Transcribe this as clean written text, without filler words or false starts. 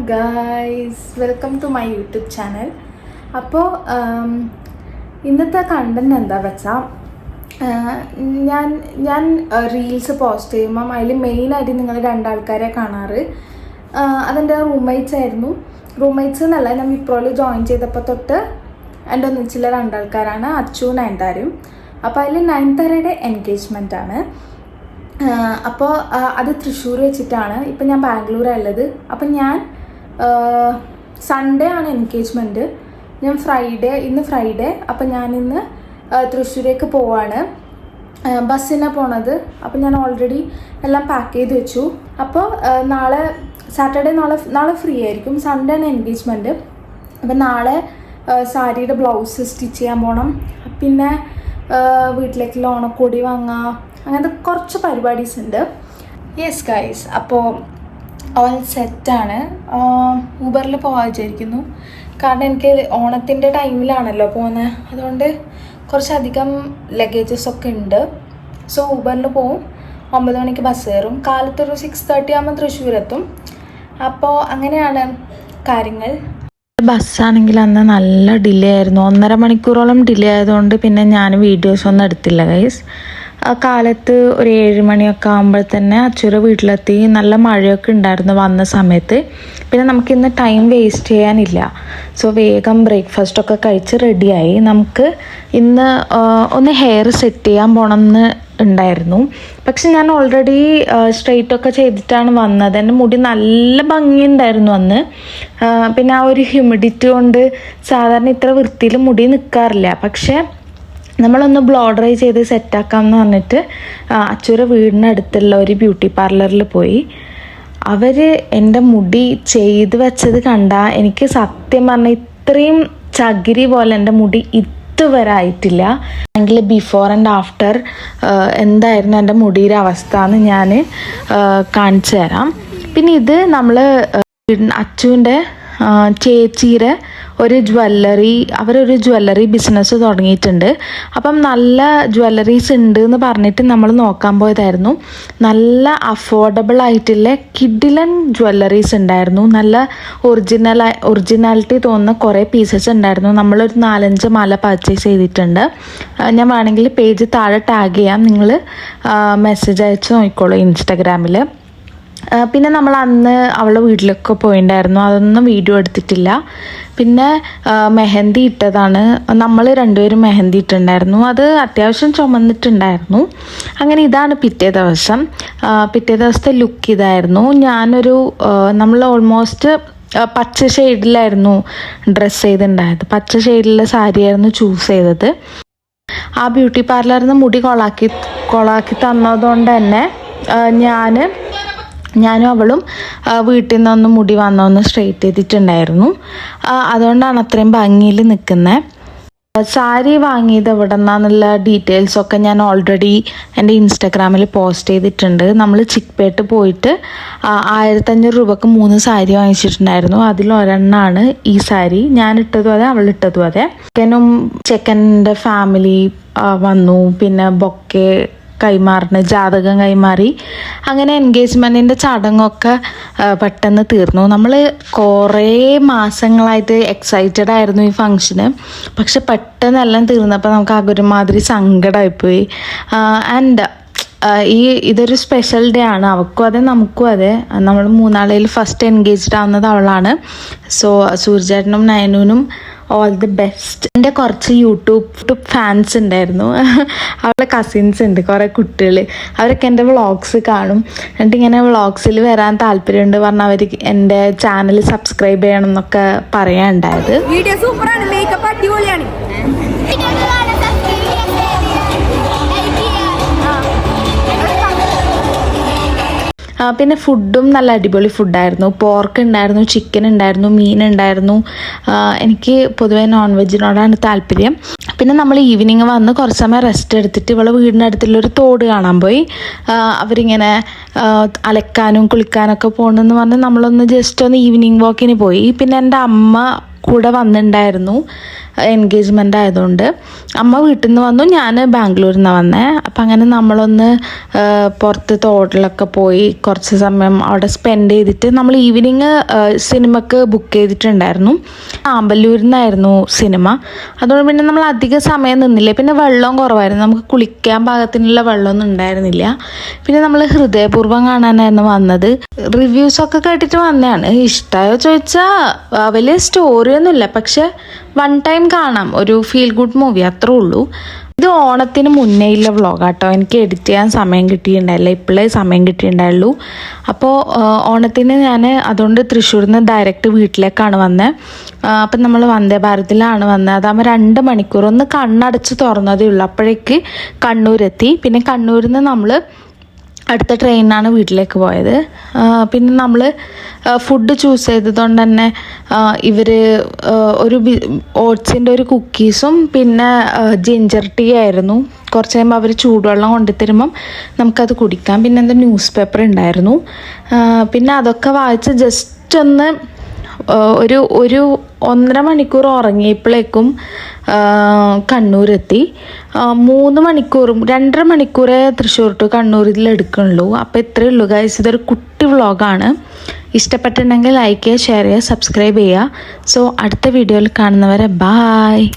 Guys, welcome to my YouTube channel. അപ്പോൾ ഇന്നത്തെ content എന്താ വെച്ചാൽ ഞാൻ റീൽസ് പോസ്റ്റ് ചെയ്യുമ്പം അതിൽ മെയിനായിട്ട് നിങ്ങൾ രണ്ടാൾക്കാരെ കാണാറ്. അതെൻ്റെ റൂംമേറ്റ്സ് ആയിരുന്നു. റൂംമേറ്റ്സ് എന്നല്ല, ഞാൻ വിപ്രോയിൽ ജോയിൻ ചെയ്തപ്പോൾ തൊട്ട് എൻ്റെ ഒന്നിച്ചുള്ള രണ്ടാൾക്കാരാണ്, അച്ചു നയൻതാരയും. അപ്പോൾ അതിൽ നയൻതാരയുടെ എൻഗേജ്മെൻ്റ് ആണ്. അപ്പോൾ അത് തൃശ്ശൂർ വെച്ചിട്ടാണ്. ഇപ്പം ഞാൻ ബാംഗ്ലൂരാണ്. അപ്പം ഞാൻ സൺഡേ ആണ് എൻഗേജ്മെൻറ്റ്. ഞാൻ ഇന്ന് ഫ്രൈഡേ. അപ്പം ഞാനിന്ന് തൃശ്ശൂരേക്ക് പോവാണ്, ബസ്സിനാണ് പോണത്. അപ്പം ഞാൻ ഓൾറെഡി എല്ലാം പാക്ക് ചെയ്ത് വെച്ചു. അപ്പോൾ സാറ്റർഡേ നാളെ ഫ്രീ ആയിരിക്കും. സൺഡേ ആണ് എൻഗേജ്മെൻറ്റ്. അപ്പം നാളെ സാരിയുടെ ബ്ലൗസ് സ്റ്റിച്ച് ചെയ്യാൻ പോകണം. പിന്നെ വീട്ടിലേക്കുള്ള ഓണക്കോടി വാങ്ങാം, അങ്ങനത്തെ കുറച്ച് പരിപാടീസ് ഉണ്ട്. യെസ് ഗൈസ്, അപ്പോൾ ഓൾ സെറ്റാണ്. ഊബറിൽ പോകാൻ വിചാരിക്കുന്നു. കാരണം എനിക്ക് ഓണത്തിൻ്റെ ടൈമിലാണല്ലോ പോകുന്നത്, അതുകൊണ്ട് കുറച്ചധികം ലഗേജസ് ഒക്കെ ഉണ്ട്. സോ ഊബറിൽ പോവും. 9 മണിക്ക് ബസ് കയറും. കാലത്തൊരു 6:30 ആകുമ്പോൾ തൃശ്ശൂരെത്തും. അപ്പോൾ അങ്ങനെയാണ് കാര്യങ്ങൾ. ബസ്സാണെങ്കിൽ അന്ന് നല്ല ഡിലേ ആയിരുന്നു. 1.5 മണിക്കൂറോളം ഡിലേ ആയതുകൊണ്ട് പിന്നെ ഞാൻ വീഡിയോസ് ഒന്നും എടുത്തില്ല ഗൈസ്. കാലത്ത് ഒരു 7 മണിയൊക്കെ ആകുമ്പോൾ തന്നെ അച്ചൂരെ വീട്ടിലെത്തി. നല്ല മഴയൊക്കെ ഉണ്ടായിരുന്നു വന്ന സമയത്ത്. പിന്നെ നമുക്കിന്ന് ടൈം വേസ്റ്റ് ചെയ്യാനില്ല. സോ വേഗം ബ്രേക്ക്ഫാസ്റ്റൊക്കെ കഴിച്ച് റെഡിയായി. നമുക്ക് ഇന്ന് ഒന്ന് ഹെയർ സെറ്റ് ചെയ്യാൻ പോകണമെന്ന് ഉണ്ടായിരുന്നു. പക്ഷെ ഞാൻ ഓൾറെഡി സ്ട്രെയിറ്റൊക്കെ ചെയ്തിട്ടാണ് വന്നത്. എൻ്റെ മുടി നല്ല ഭംഗിയുണ്ടായിരുന്നു അന്ന്. പിന്നെ ആ ഒരു ഹ്യൂമിഡിറ്റി കൊണ്ട് സാധാരണ ഇത്ര വൃത്തിയിൽ മുടി നിൽക്കാറില്ല. പക്ഷേ നമ്മളൊന്ന് ബ്ലോ ഡ്രൈ ചെയ്ത് സെറ്റാക്കാമെന്ന് പറഞ്ഞിട്ട് അച്ചൂരെ വീടിനടുത്തുള്ള ഒരു ബ്യൂട്ടി പാർലറിൽ പോയി. അവർ എൻ്റെ മുടി ചെയ്ത് വെച്ചത് കണ്ടാൽ എനിക്ക് സത്യം പറഞ്ഞാൽ ഇത്രയും ചകിരി പോലെ എൻ്റെ മുടി ഇതുവരെ ആയിട്ടില്ല. അല്ലെങ്കിൽ ബിഫോർ ആൻഡ് ആഫ്റ്റർ എന്തായിരുന്നു എൻ്റെ മുടിയുടെ അവസ്ഥ എന്ന് ഞാൻ കാണിച്ചു തരാം. പിന്നെ ഇത് നമ്മൾ അച്ചുവിൻ്റെ ചേച്ചിയുടെ അവരൊരു ജ്വല്ലറി ബിസിനസ് തുടങ്ങിയിട്ടുണ്ട്. അപ്പം നല്ല ജ്വല്ലറീസ് ഉണ്ട് എന്ന് പറഞ്ഞിട്ട് നമ്മൾ നോക്കാൻ പോയതായിരുന്നു. നല്ല അഫോർഡബിൾ ആയിട്ടുള്ള കിഡിലൻ ജ്വല്ലറീസ് ഉണ്ടായിരുന്നു. നല്ല ഒറിജിനാലിറ്റി തോന്നുന്ന കുറേ പീസസ് ഉണ്ടായിരുന്നു. നമ്മളൊരു 4-5 മാല പർച്ചേസ് ചെയ്തിട്ടുണ്ട്. ഞാൻ വേണമെങ്കിൽ പേജ് താഴെ ടാഗ് ചെയ്യാം, നിങ്ങൾ മെസ്സേജ് അയച്ച് നോക്കിക്കോളൂ ഇൻസ്റ്റഗ്രാമിൽ. പിന്നെ നമ്മൾ അന്ന് അവളുടെ വീട്ടിലൊക്കെ പോയിട്ടുണ്ടായിരുന്നു. അതൊന്നും വീഡിയോ എടുത്തിട്ടില്ല. പിന്നെ മെഹന്തി ഇട്ടതാണ്. നമ്മൾ രണ്ടുപേരും മെഹന്തി ഇട്ടിട്ടുണ്ടായിരുന്നു. അത് അത്യാവശ്യം ചുമന്നിട്ടുണ്ടായിരുന്നു. അങ്ങനെ ഇതാണ് പിറ്റേ ദിവസത്തെ ലുക്ക് ഇതായിരുന്നു. നമ്മൾ ഓൾമോസ്റ്റ് പച്ച ഷെയ്ഡിലായിരുന്നു ഡ്രസ്സ് ചെയ്തിട്ടുണ്ടായത്. പച്ച ഷെയ്ഡിലുള്ള സാരിയായിരുന്നു ചൂസ് ചെയ്തത്. ആ ബ്യൂട്ടി പാർലറിൽ നിന്ന് മുടി കൊളാക്കി തന്നതുകൊണ്ട് തന്നെ ഞാനും അവളും വീട്ടിൽ നിന്നൊന്ന് മുടി വന്നൊന്ന് സ്ട്രെയിറ്റ് ചെയ്തിട്ടുണ്ടായിരുന്നു. അതുകൊണ്ടാണ് അത്രയും ഭംഗിയിൽ നിൽക്കുന്നത്. സാരി വാങ്ങിയത് എവിടെ നിന്നാന്നുള്ള ഡീറ്റെയിൽസൊക്കെ ഞാൻ ഓൾറെഡി എൻ്റെ ഇൻസ്റ്റാഗ്രാമിൽ പോസ്റ്റ് ചെയ്തിട്ടുണ്ട്. നമ്മൾ ചിക്പേട്ട് പോയിട്ട് 1500 രൂപക്ക് 3 സാരി വാങ്ങിച്ചിട്ടുണ്ടായിരുന്നു. അതിലൊരെണ്ണമാണ് ഈ സാരി. ഞാൻ ഇട്ടതും അതെ, അവളിട്ടതും അതെ. ചെക്കൻ്റെ ഫാമിലി വന്നു. പിന്നെ ബൊക്കെ ജാതകം കൈമാറി. അങ്ങനെ എൻഗേജ്മെൻറ്റിൻ്റെ ചടങ്ങൊക്കെ പെട്ടെന്ന് തീർന്നു. നമ്മൾ കുറേ മാസങ്ങളായിട്ട് എക്സൈറ്റഡ് ആയിരുന്നു ഈ ഫങ്ഷന്. പക്ഷെ പെട്ടെന്ന് എല്ലാം തീർന്നപ്പോൾ നമുക്ക് ആകെ ഒരുമാതിരി സങ്കടമായിപ്പോയി. ആൻഡ് ഇതൊരു സ്പെഷ്യൽ ഡേ ആണ്. അവൾക്കും അതെ, നമുക്കും അതെ. നമ്മൾ 3 ആളിൽ ഫസ്റ്റ് എൻഗേജ്ഡ് ആവുന്നത് അവളാണ്. സോ സൂര്യേട്ടനും നയനൂനും ഓൾ ദി ബെസ്റ്റ്. എൻ്റെ കുറച്ച് യൂട്യൂബ് ഫാൻസ് ഉണ്ടായിരുന്നു. അവളുടെ കസിൻസ് ഉണ്ട്, കുറേ കുട്ടികൾ. അവരൊക്കെ എൻ്റെ വ്ളോഗ്സ് കാണും. എന്നിട്ട് ഇങ്ങനെ വ്ളോഗ്സിൽ വരാൻ താല്പര്യമുണ്ട് പറഞ്ഞാൽ അവർ എൻ്റെ ചാനൽ സബ്സ്ക്രൈബ് ചെയ്യണം എന്നൊക്കെ പറയാനുണ്ടായത്. വീഡിയോ സൂപ്പറാണ്, മേക്കപ്പ് അടിപൊളിയാണ്. പിന്നെ ഫുഡും നല്ല അടിപൊളി ഫുഡായിരുന്നു. പോർക്ക് ഉണ്ടായിരുന്നു, ചിക്കൻ ഉണ്ടായിരുന്നു, മീൻ ഉണ്ടായിരുന്നു. എനിക്ക് പൊതുവെ നോൺ വെജിനോടാണ് താല്പര്യം. പിന്നെ നമ്മൾ ഈവനിങ് വന്ന് കുറച്ച് സമയം റെസ്റ്റ് എടുത്തിട്ട് ഇവളെ വീടിനടുത്തുള്ളൊരു തോട് കാണാൻ പോയി. അവരിങ്ങനെ അലക്കാനും കുളിക്കാനൊക്കെ പോകണമെന്ന് പറഞ്ഞ് നമ്മളൊന്ന് ജസ്റ്റ് ഒന്ന് ഈവനിങ് വാക്കിന് പോയി. പിന്നെ എൻ്റെ അമ്മ കൂടെ വന്നിട്ടുണ്ടായിരുന്നു. എൻഗേജ്മെൻ്റ് ആയതുകൊണ്ട് അമ്മ വീട്ടിൽ നിന്ന് വന്നു, ഞാൻ ബാംഗ്ലൂരിൽ നിന്ന് വന്നേ. അപ്പം അങ്ങനെ നമ്മളൊന്ന് പുറത്ത് തോട്ടിലൊക്കെ പോയി കുറച്ച് സമയം അവിടെ സ്പെൻഡ് ചെയ്തിട്ട് നമ്മൾ ഈവനിങ് സിനിമക്ക് ബുക്ക് ചെയ്തിട്ടുണ്ടായിരുന്നു. ആമ്പല്ലൂരിൽ നിന്നായിരുന്നു സിനിമ. അതുകൊണ്ട് പിന്നെ നമ്മൾ അധികം സമയം നിന്നില്ല. പിന്നെ വെള്ളം കുറവായിരുന്നു, നമുക്ക് കുളിക്കാൻ പാകത്തിനുള്ള വെള്ളമൊന്നും ഉണ്ടായിരുന്നില്ല. പിന്നെ നമ്മൾ ഹൃദയപൂർവ്വം കാണാനായിരുന്നു വന്നത്. റിവ്യൂസൊക്കെ കേട്ടിട്ട് വന്നതാണ്. ഇഷ്ടമായോ ചോദിച്ചാൽ വലിയ സ്റ്റോറിയൊന്നുമില്ല, പക്ഷെ വൺ ടൈം കാണാം, ഒരു ഫീൽ ഗുഡ് മൂവി, അത്രേ ഉള്ളൂ. ഇത് ഓണത്തിന് മുന്നേ ഉള്ള വ്ളോഗാട്ടോ. എനിക്ക് എഡിറ്റ് ചെയ്യാൻ സമയം കിട്ടിയിട്ടുണ്ടായില്ല, ഇപ്പോഴേ സമയം കിട്ടിയിട്ടുണ്ടായുള്ളൂ. അപ്പോൾ ഓണത്തിന് ഞാൻ അതുകൊണ്ട് തൃശ്ശൂരിൽ നിന്ന് ഡയറക്റ്റ് വീട്ടിലേക്കാണ് വന്നത്. അപ്പം നമ്മൾ വന്ദേ ഭാരതിലാണ് വന്നത്. അതാകുമ്പോൾ 2 മണിക്കൂർ, ഒന്ന് കണ്ണടച്ച് തുറന്നതേ ഉള്ളൂ, അപ്പോഴേക്ക് കണ്ണൂരെത്തി. പിന്നെ കണ്ണൂരിൽ നിന്ന് നമ്മൾ അടുത്ത ട്രെയിനിനാണ് വീട്ടിലേക്ക് പോയത്. പിന്നെ നമ്മൾ ഫുഡ് ചൂസ് ചെയ്തതുകൊണ്ട് തന്നെ ഇവർ ഒരു ഓട്സിൻ്റെ ഒരു കുക്കീസും പിന്നെ ജിഞ്ചർ ടീ ആയിരുന്നു. കുറച്ച് കഴിയുമ്പോൾ അവർ ചൂടുവെള്ളം കൊണ്ടുതരുമ്പം നമുക്കത് കുടിക്കാം. പിന്നെ എന്താ ന്യൂസ് പേപ്പർ ഉണ്ടായിരുന്നു. പിന്നെ അതൊക്കെ വായിച്ച് ജസ്റ്റ് ഒന്ന് ഒരു 1.5 മണിക്കൂർ ഉറങ്ങിയപ്പോഴേക്കും കണ്ണൂരെത്തി. 3 മണിക്കൂറും 2.5 മണിക്കൂറേ തൃശ്ശൂർ ടു കണ്ണൂരിൽ എടുക്കുന്നുള്ളൂ. അപ്പോൾ ഇത്രയേ ഉള്ളൂ ഗൈസ്. ഇതൊരു കുട്ടി വ്ളോഗാണ്. ഇഷ്ടപ്പെട്ടിട്ടുണ്ടെങ്കിൽ ലൈക്ക് ചെയ്യുക, ഷെയർ ചെയ്യുക, സബ്സ്ക്രൈബ് ചെയ്യുക. സോ അടുത്ത വീഡിയോയിൽ കാണുന്നവരെ ബായ്.